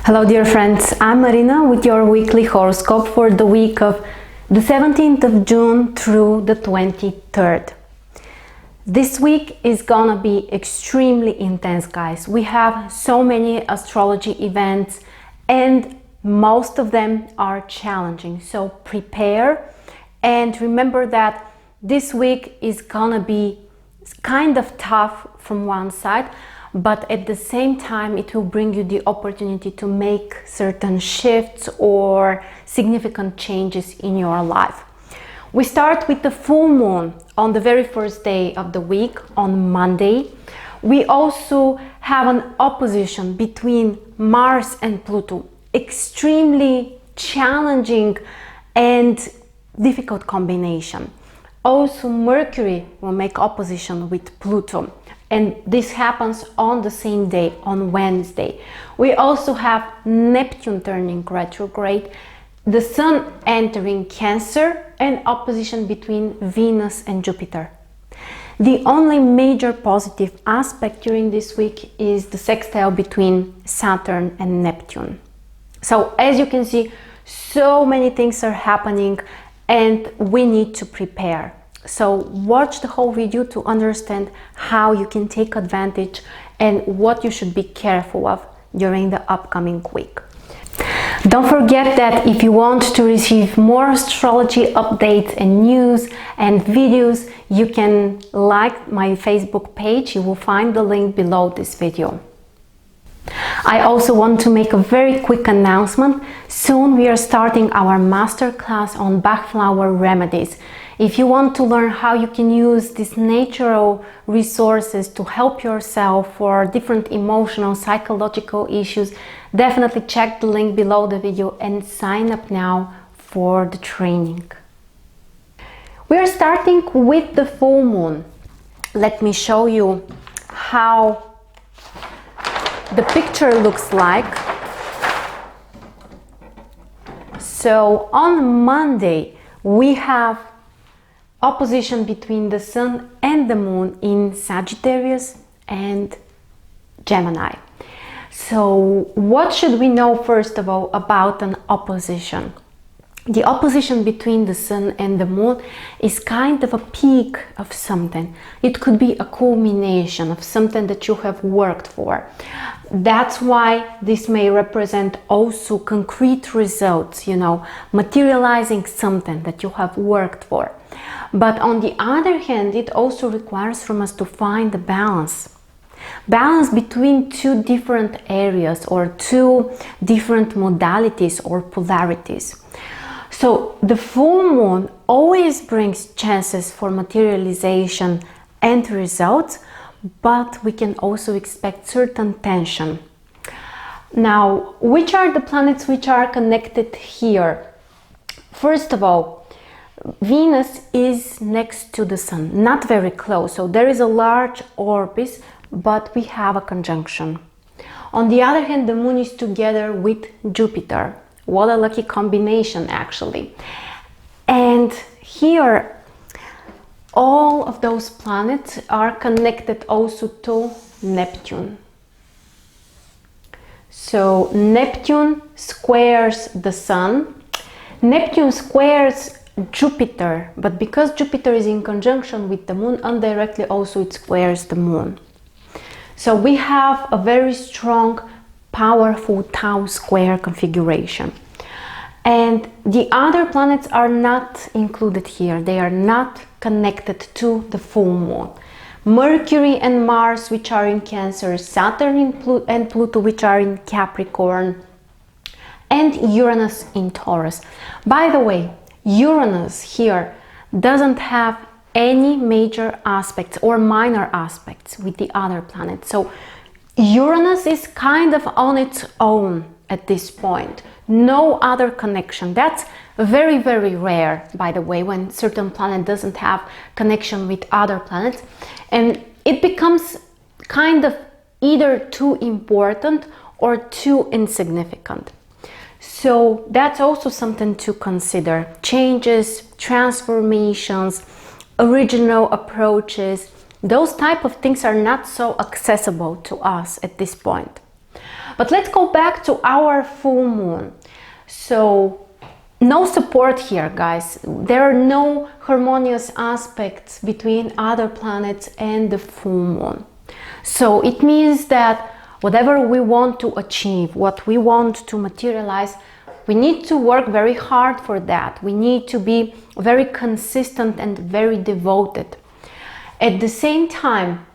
Hello dear friends, I'm Marina with your weekly horoscope for the week of the 17th of June through the 23rd. This week is gonna be extremely intense, guys. We have so many astrology events and most of them are challenging. So prepare and remember that this week is gonna be kind of tough from one side, but at the same time it will bring you the opportunity to make certain shifts or significant changes in your life. We start with the full moon on the very first day of the week, on Monday. We also have an opposition between Mars and Pluto, extremely challenging and difficult combination. Also Mercury will make opposition with Pluto, and this happens on the same day, on Wednesday. We also have Neptune turning retrograde, the Sun entering Cancer, and opposition between Venus and Jupiter. The only major positive aspect during this week is the sextile between Saturn and Neptune. So as you can see, so many things are happening and we need to prepare. So watch the whole video to understand how you can take advantage and what you should be careful of during the upcoming week. Don't forget that if you want to receive more astrology updates and news and videos, you can like my Facebook page. You will find the link below this video. I also want to make a very quick announcement. Soon we are starting our masterclass on Bach flower remedies. If you want to learn how you can use these natural resources to help yourself for different emotional, psychological issues, definitely check the link below the video and sign up now for the training. We are starting with the full moon. Let me show you how the picture looks like. So on Monday we have opposition between the Sun and the Moon in Sagittarius and Gemini. So what should we know first of all about an opposition? The opposition between the Sun and the Moon is kind of a peak of something. It could be a culmination of something that you have worked for. That's why this may represent also concrete results, materializing something that you have worked for. But on the other hand, it also requires from us to find the balance between two different areas or two different modalities or polarities. So the full moon always brings chances for materialization and results, but we can also expect certain tension. Now, which are the planets which are connected here? First of all, Venus is next to the Sun, not very close, so there is a large orbit, but we have a conjunction. On the other hand, the Moon is together with Jupiter. What a lucky combination, actually. And here, all of those planets are connected also to Neptune. So Neptune squares the Sun. Neptune squares Jupiter, but because Jupiter is in conjunction with the Moon, indirectly also it squares the Moon. So we have a very strong, powerful Tau square configuration. And the other planets are not included here. They are not connected to the full moon. Mercury and Mars, which are in Cancer, Saturn and Pluto, which are in Capricorn, and Uranus in Taurus. By the way, Uranus here doesn't have any major aspects or minor aspects with the other planets. So Uranus is kind of on its own at this point. No other connection. That's very, very rare, by the way, when certain planet doesn't have connection with other planets. And it becomes kind of either too important or too insignificant. So that's also something to consider. Changes, transformations, original approaches, those type of things are not so accessible to us at this point. But let's go back to our full moon. So no support here, guys. There are no harmonious aspects between other planets and the full moon. So it means that whatever we want to achieve, what we want to materialize, we need to work very hard for that. We need to be very consistent and very devoted. At the same time,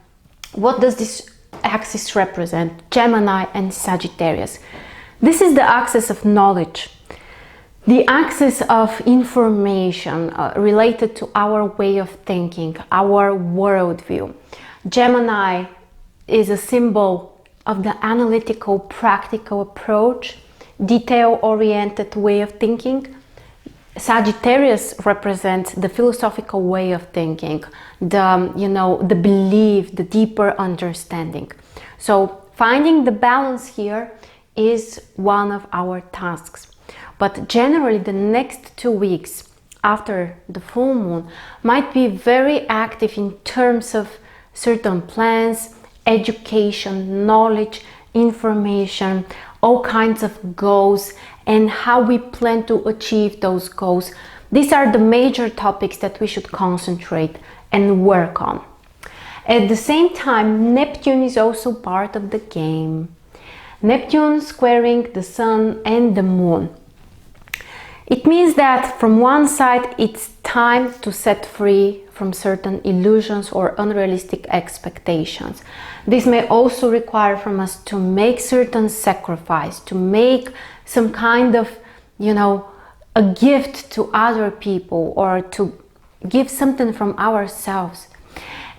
what does this axis represent? Gemini and Sagittarius. This is the axis of knowledge, the axis of information related to our way of thinking, our worldview. Gemini is a symbol of the analytical, practical approach, detail-oriented way of thinking. Sagittarius represents the philosophical way of thinking, the belief, the deeper understanding. So finding the balance here is one of our tasks. But generally, the next 2 weeks after the full moon might be very active in terms of certain plans, education, knowledge, information, all kinds of goals, and how we plan to achieve those goals. These are the major topics that we should concentrate and work on. At the same time, Neptune is also part of the game. Neptune squaring the Sun and the Moon. It means that from one side, it's time to set free from certain illusions or unrealistic expectations. This may also require from us to make certain sacrifice, to make some kind of, a gift to other people, or to give something from ourselves.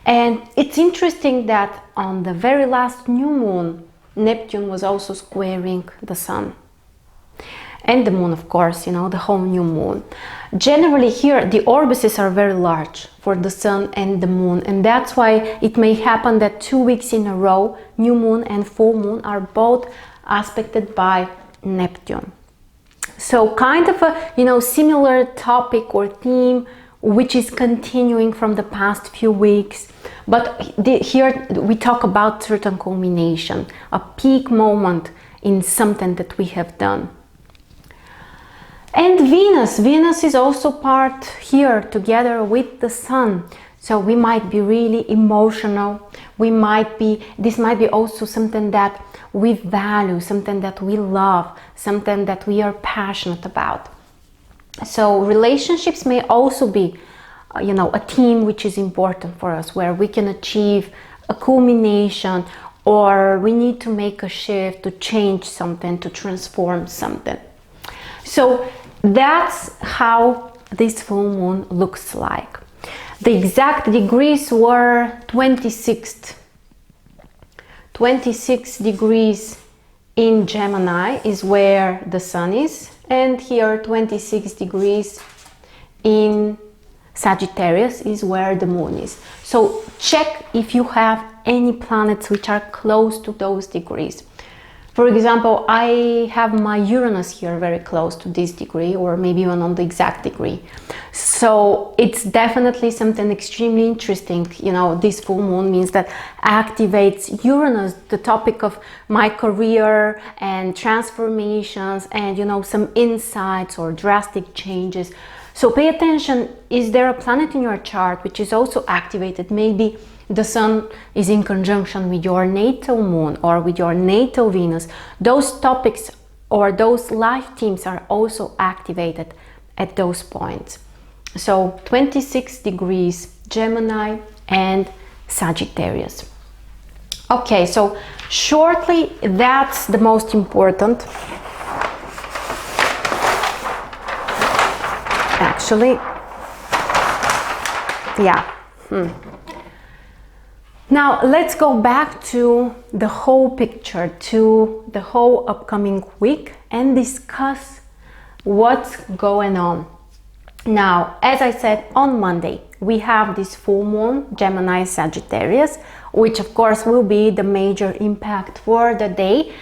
And it's interesting that on the very last new moon, Neptune was also squaring the Sun. And the moon, of course, the whole new moon. Generally here, the orbises are very large for the Sun and the moon. And that's why it may happen that 2 weeks in a row, new moon and full moon are both aspected by Neptune. So kind of a, similar topic or theme, which is continuing from the past few weeks. But here we talk about certain culmination, a peak moment in something that we have done. And Venus is also part here together with the Sun. So we might be really emotional. This might be also something that we value, something that we love, something that we are passionate about. So relationships may also be, a theme which is important for us, where we can achieve a culmination, or we need to make a shift, to change something, to transform something. So that's how this full moon looks like. The exact degrees were 26 degrees in Gemini is where the Sun is, and here 26 degrees in Sagittarius is where the Moon is. So check if you have any planets which are close to those degrees. For example, I have my Uranus here very close to this degree, or maybe even on the exact degree. So it's definitely something extremely interesting. This full moon means that activates Uranus, the topic of my career and transformations and, some insights or drastic changes. So pay attention, is there a planet in your chart which is also activated? Maybe the Sun is in conjunction with your natal Moon or with your natal Venus. Those topics or those life themes are also activated at those points. So 26 degrees Gemini and Sagittarius. Okay, so shortly, that's the most important. Actually, yeah. Now let's go back to the whole picture, to the whole upcoming week, and discuss what's going on. Now, as I said, on Monday we have this full moon, Gemini Sagittarius, which of course will be the major impact for the day.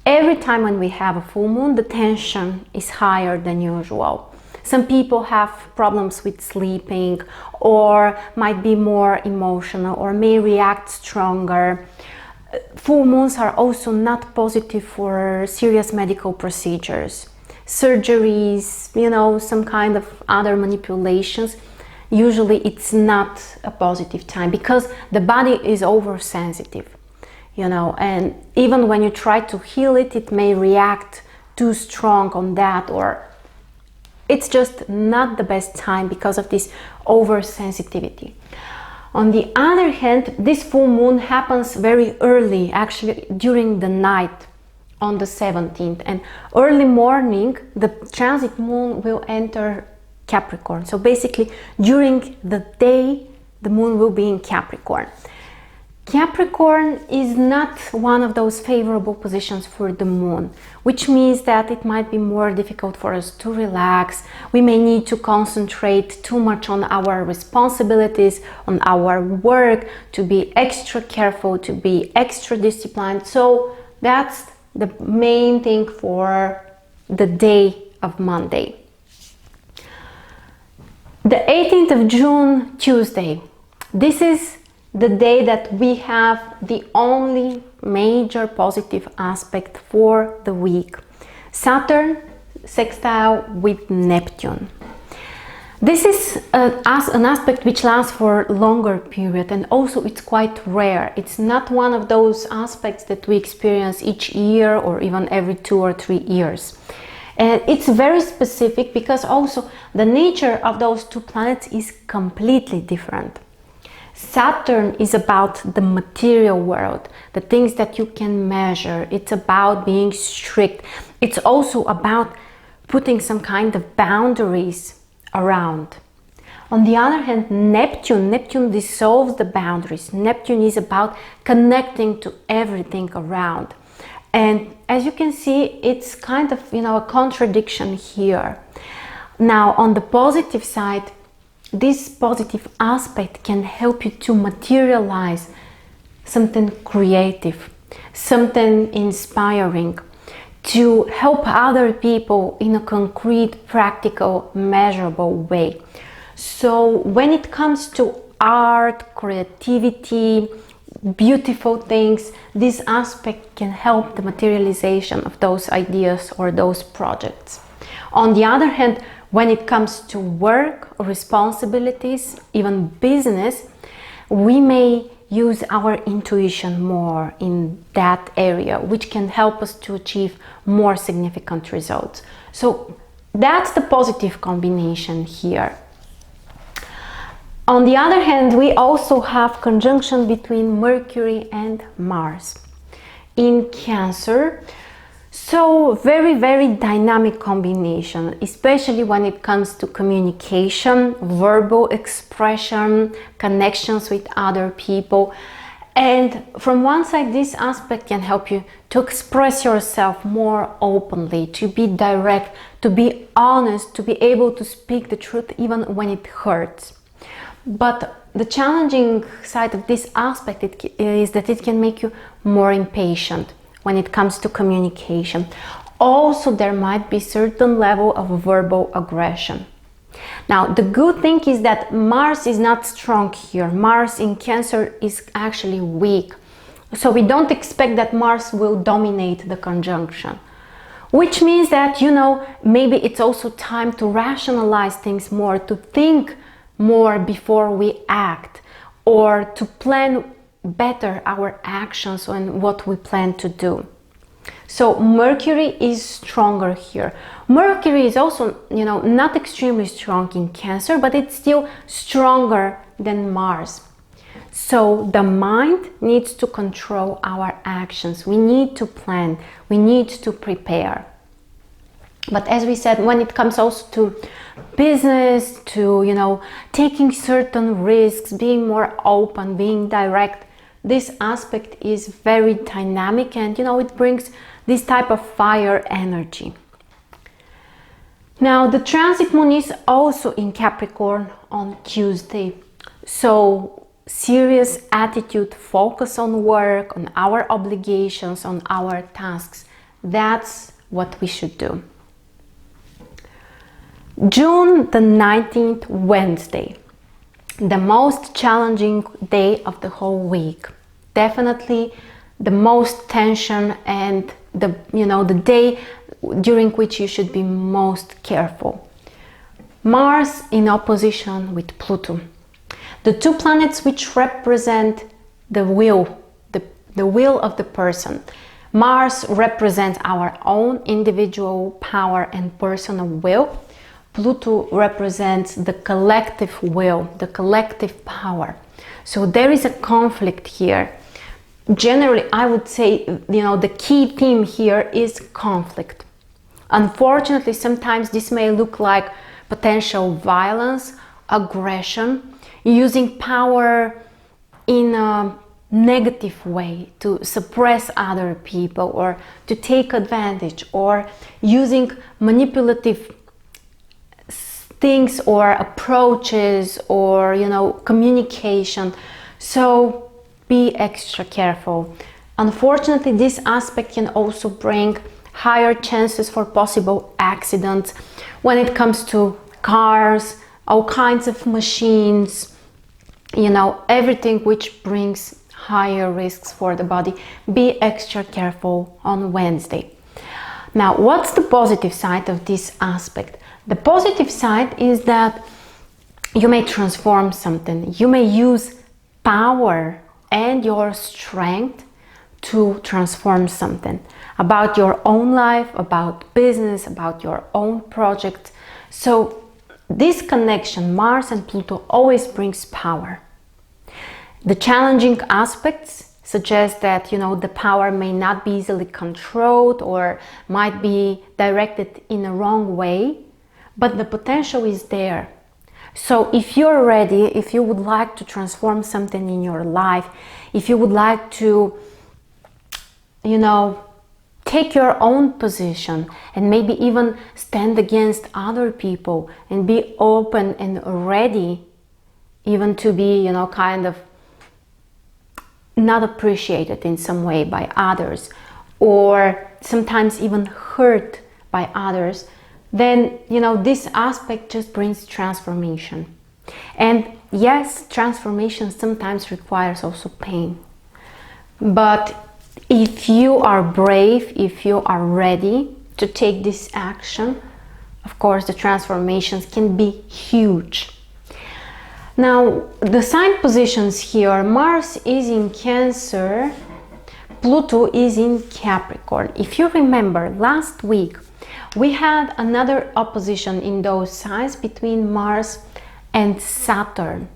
Every time when we have a full moon, the tension is higher than usual. Some people have problems with sleeping, or might be more emotional, or may react stronger. Full moons are also not positive for serious medical procedures, surgeries, some kind of other manipulations. Usually it's not a positive time because the body is oversensitive, and even when you try to heal it, it may react too strong on that, or it's just not the best time because of this oversensitivity. On the other hand, this full moon happens very early, actually during the night on the 17th, and early morning the transit moon will enter Capricorn. So basically during the day the moon will be in Capricorn. Capricorn is not one of those favorable positions for the moon, which means that it might be more difficult for us to relax. We may need to concentrate too much on our responsibilities, on our work, to be extra careful, to be extra disciplined. So that's the main thing for the day of Monday. The 18th of June, Tuesday. This is the day that we have the only major positive aspect for the week. Saturn sextile with Neptune. This is an aspect which lasts for a longer period, and also it's quite rare. It's not one of those aspects that we experience each year or even every 2 or 3 years. And it's very specific because also the nature of those two planets is completely different. Saturn is about the material world, the things that you can measure. It's about being strict. It's also about putting some kind of boundaries around. On the other hand, Neptune dissolves the boundaries. Neptune is about connecting to everything around. And as you can see, it's kind of, a contradiction here. Now, on the positive side, this positive aspect can help you to materialize something creative, something inspiring, to help other people in a concrete, practical, measurable way. So when it comes to art, creativity, beautiful things, this aspect can help the materialization of those ideas or those projects. On the other hand, when it comes to work, responsibilities, even business, we may use our intuition more in that area, which can help us to achieve more significant results. So that's the positive combination here. On the other hand, we also have conjunction between Mercury and Mars in Cancer. So very, very dynamic combination, especially when it comes to communication, verbal expression, connections with other people. And from one side, this aspect can help you to express yourself more openly, to be direct, to be honest, to be able to speak the truth even when it hurts. But the challenging side of this aspect is that it can make you more impatient when it comes to communication. Also, there might be certain level of verbal aggression. Now, the good thing is that Mars is not strong here. Mars in Cancer is actually weak. So we don't expect that Mars will dominate the conjunction. Which means that, maybe it's also time to rationalize things more, to think more before we act, or to plan better our actions and what we plan to do. So Mercury is stronger here. Mercury is also, not extremely strong in Cancer, but it's still stronger than Mars. So the mind needs to control our actions. We need to plan. We need to prepare. But as we said, when it comes also to business, to, taking certain risks, being more open, being direct, this aspect is very dynamic, and it brings this type of fire energy. Now the transit moon is also in Capricorn on Tuesday, so serious attitude, focus on work, on our obligations, on our tasks. That's what we should do. June the 19th, Wednesday. The most challenging day of the whole week. Definitely the most tension and the day during which you should be most careful. Mars in opposition with Pluto, the two planets which represent the will, the will of the person. Mars represents our own individual power and personal will. Pluto represents the collective will, the collective power. So there is a conflict here. Generally, I would say, the key theme here is conflict. Unfortunately, sometimes this may look like potential violence, aggression, using power in a negative way to suppress other people or to take advantage, or using manipulative things or approaches or communication. So be extra careful. Unfortunately, this aspect can also bring higher chances for possible accidents when it comes to cars, all kinds of machines, everything which brings higher risks for the body. Be extra careful on Wednesday. Now, what's the positive side of this aspect? The positive side is that you may transform something. You may use power and your strength to transform something about your own life, about business, about your own project. So this connection, Mars and Pluto, always brings power. The challenging aspects suggest that the power may not be easily controlled or might be directed in a wrong way, but the potential is there. So if you're ready, if you would like to transform something in your life, if you would like to take your own position and maybe even stand against other people and be open and ready even to be kind of not appreciated in some way by others, or sometimes even hurt by others, then this aspect just brings transformation. And yes, transformation sometimes requires also pain, but if you are brave, if you are ready to take this action, of course the transformations can be huge. Now, the sign positions here, Mars is in Cancer, Pluto is in Capricorn. If you remember, last week we had another opposition in those signs between Mars and Saturn.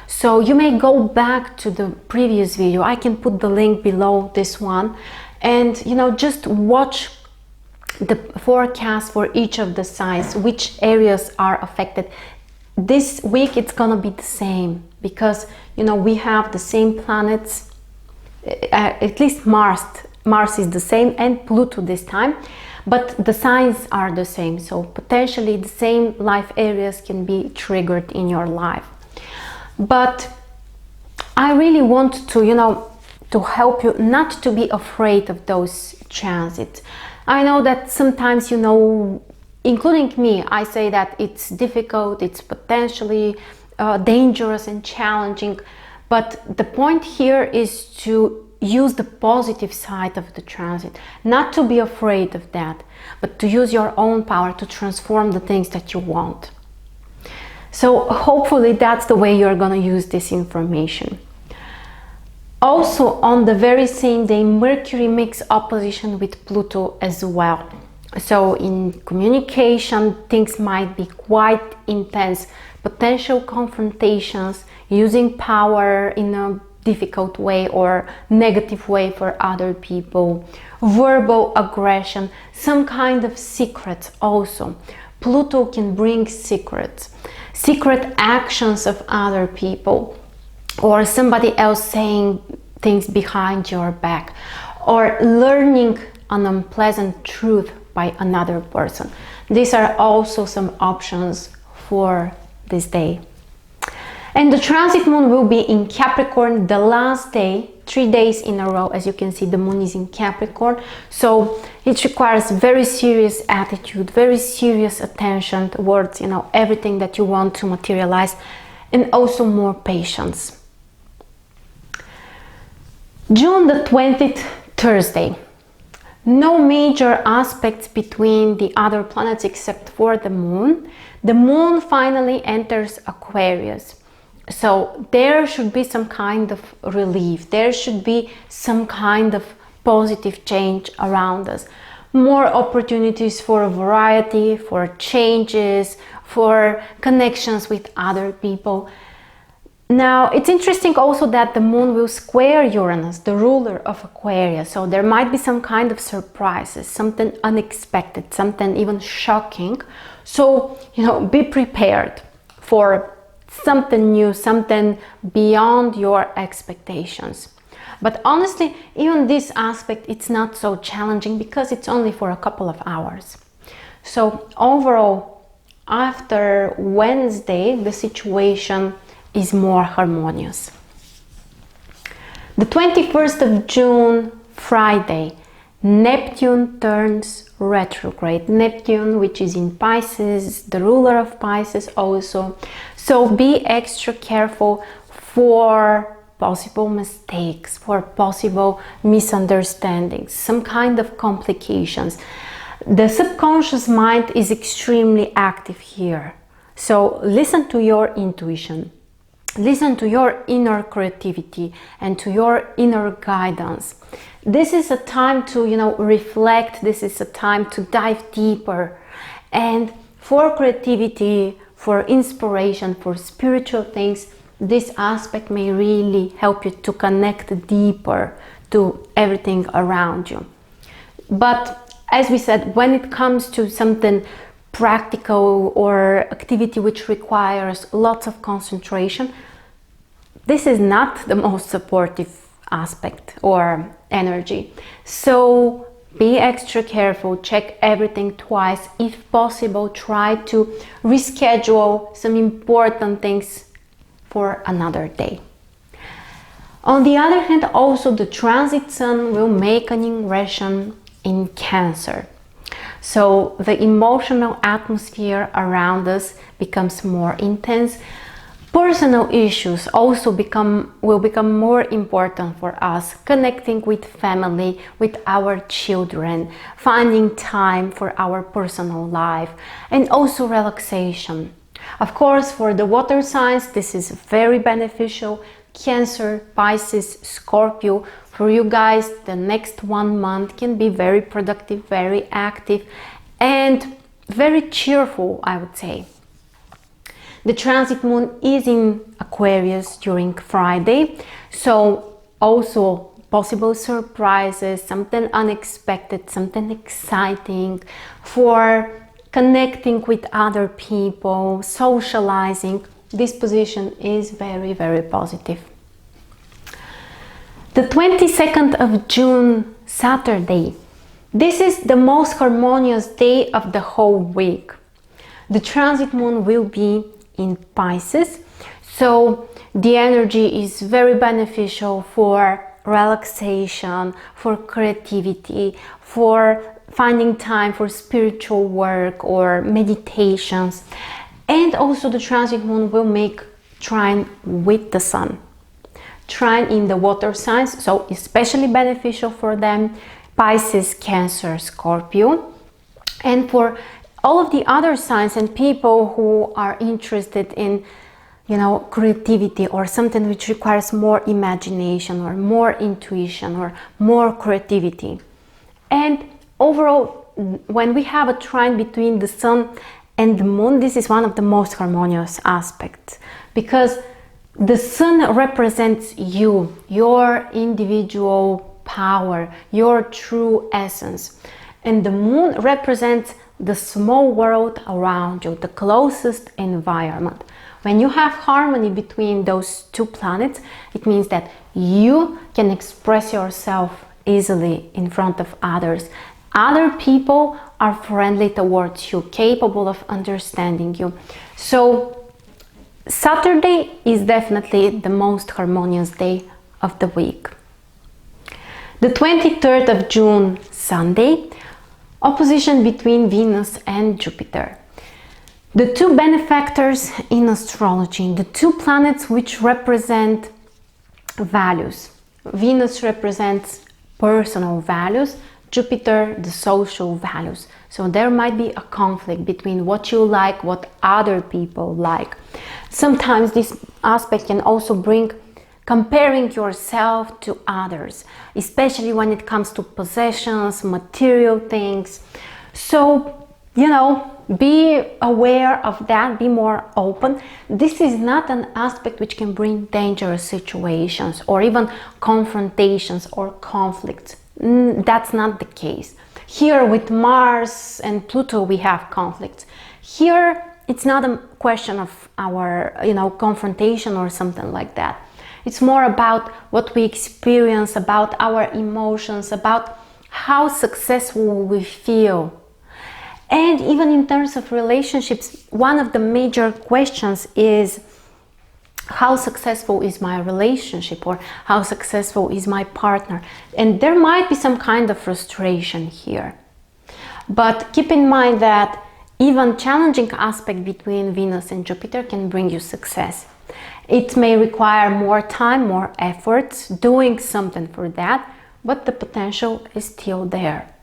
So you may go back to the previous video. I can put the link below this one, and just watch the forecast for each of the signs, which areas are affected. This week it's gonna be the same, because we have the same planets, at least Mars is the same, and Pluto this time, but the signs are the same. So potentially the same life areas can be triggered in your life. But I really want to help you not to be afraid of those transits. I know that sometimes including me, I say that it's difficult, it's potentially dangerous and challenging, but the point here is to use the positive side of the transit, not to be afraid of that, but to use your own power to transform the things that you want. So hopefully that's the way you're going to use this information. Also, on the very same day, Mercury makes opposition with Pluto as well. So in communication, things might be quite intense, potential confrontations, using power in a difficult way or negative way for other people, verbal aggression, some kind of secrets also. Pluto can bring secrets, secret actions of other people, or somebody else saying things behind your back, or learning an unpleasant truth by another person. These are also some options for this day. And the transit moon will be in Capricorn the last day, 3 days in a row. As you can see, the moon is in Capricorn, so it requires very serious attitude, very serious attention towards everything that you want to materialize, and also more patience. June the 20th, Thursday. No major aspects between the other planets except for the moon. The moon finally enters Aquarius. So there should be some kind of relief. There should be some kind of positive change around us. More opportunities for variety, for changes, for connections with other people. Now, it's interesting also that the moon will square Uranus, the ruler of Aquarius. So there might be some kind of surprises, something unexpected, something even shocking. So, be prepared for something new, something beyond your expectations. But honestly, even this aspect, it's not so challenging because it's only for a couple of hours. So overall, after Wednesday, the situation is more harmonious. The 21st of June, Friday, Neptune turns retrograde. Neptune, which is in Pisces, the ruler of Pisces also. So be extra careful for possible mistakes, for possible misunderstandings, some kind of complications. The subconscious mind is extremely active here. So listen to your intuition. Listen to your inner creativity and to your inner guidance. This is a time to, reflect. This is a time to dive deeper. And for creativity, for inspiration, for spiritual things, this aspect may really help you to connect deeper to everything around you. But as we said, when it comes to something practical or activity which requires lots of concentration, this is not the most supportive aspect or energy. So be extra careful, check everything twice. If possible, try to reschedule some important things for another day. On the other hand, also the transit sun will make an ingression in Cancer. So the emotional atmosphere around us becomes more intense. Personal issues also will become more important for us, connecting with family, with our children, finding time for our personal life, and also relaxation. Of course, for the water signs, this is very beneficial. Cancer, Pisces, Scorpio. For you guys, the next 1 month can be very productive, very active, and very cheerful, I would say. The transit moon is in Aquarius during Friday, so also possible surprises, something unexpected, something exciting for connecting with other people, socializing. This position is very, very positive. The 22nd of June, Saturday. This is the most harmonious day of the whole week. The transit moon will be in Pisces, so the energy is very beneficial for relaxation, for creativity, for finding time for spiritual work or meditations. And also the transit moon will make trine with the sun. Trine in the water signs, so especially beneficial for them, Pisces, Cancer, Scorpio. And for all of the other signs and people who are interested in, creativity or something which requires more imagination or more intuition or more creativity. And overall, when we have a trine between the sun and the moon, this is one of the most harmonious aspects, because the sun represents you, your individual power, your true essence, and the moon represents the small world around you, the closest environment. When you have harmony between those two planets, it means that you can express yourself easily in front of others. Other people are friendly towards you, capable of understanding you. So Saturday is definitely the most harmonious day of the week. The 23rd of June, Sunday, opposition between Venus and Jupiter. The two benefactors in astrology, the two planets which represent values, Venus represents personal values, Jupiter the social values. So there might be a conflict between what you like, what other people like. Sometimes this aspect can also bring comparing yourself to others, especially when it comes to possessions, material things. So, be aware of that, be more open. This is not an aspect which can bring dangerous situations or even confrontations or conflicts. That's not the case. Here with Mars and Pluto we have conflicts. Here it's not a question of our, confrontation or something like that. It's more about what we experience, about our emotions, about how successful we feel. And even in terms of relationships, one of the major questions is how successful is my relationship, or how successful is my partner? And there might be some kind of frustration here. But keep in mind that even challenging aspect between Venus and Jupiter can bring you success. It may require more time, more efforts, doing something for that, but the potential is still there.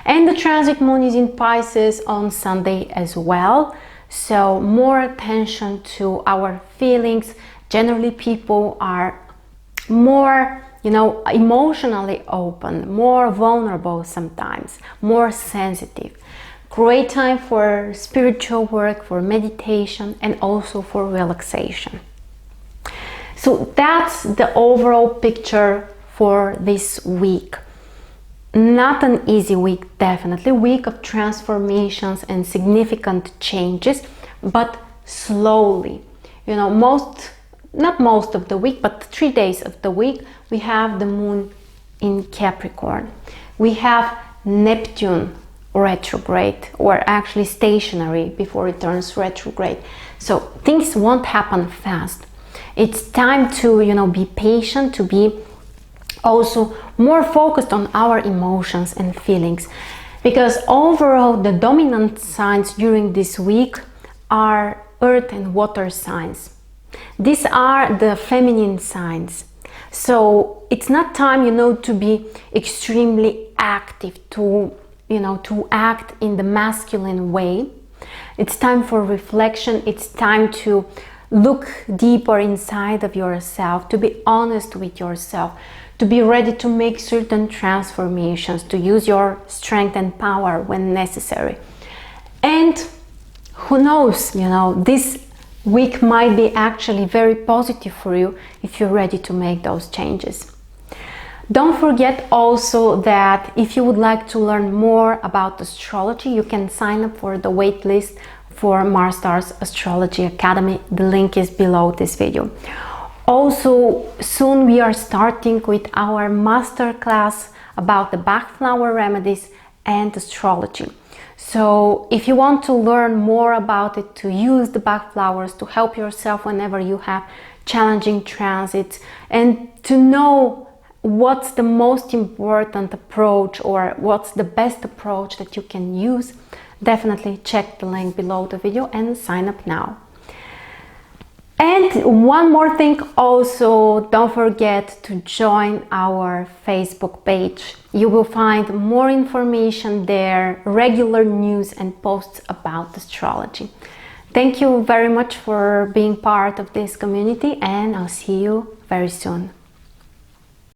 And the transit moon is in Pisces on Sunday as well. So more attention to our feelings. Generally, people are more, emotionally open, more vulnerable sometimes, more sensitive. Great time for spiritual work, for meditation, and also for relaxation. So that's the overall picture for this week. Not an easy week, definitely. Week of transformations and significant changes, but slowly. Not most of the week, but 3 days of the week, we have the moon in Capricorn. We have Neptune retrograde, or actually stationary before it turns retrograde. So things won't happen fast. It's time to, be patient, to be also more focused on our emotions and feelings, because overall the dominant signs during this week are earth and water signs. These are the feminine signs. So it's not time, to be extremely active, to act in the masculine way. It's time for reflection. It's time to look deeper inside of yourself, to be honest with yourself, to be ready to make certain transformations, to use your strength and power when necessary. And who knows, this week might be actually very positive for you if you're ready to make those changes. Don't forget also that if you would like to learn more about astrology, you can sign up for the waitlist for Mars Stars Astrology Academy. The link is below this video. Also, soon we are starting with our masterclass about the Bach flower remedies and astrology. So if you want to learn more about it, to use the Bach flowers to help yourself whenever you have challenging transits, and to know what's the most important approach or what's the best approach that you can use, definitely check the link below the video and sign up now. And one more thing also, don't forget to join our Facebook page. You will find more information there, regular news and posts about astrology. Thank you very much for being part of this community, and I'll see you very soon.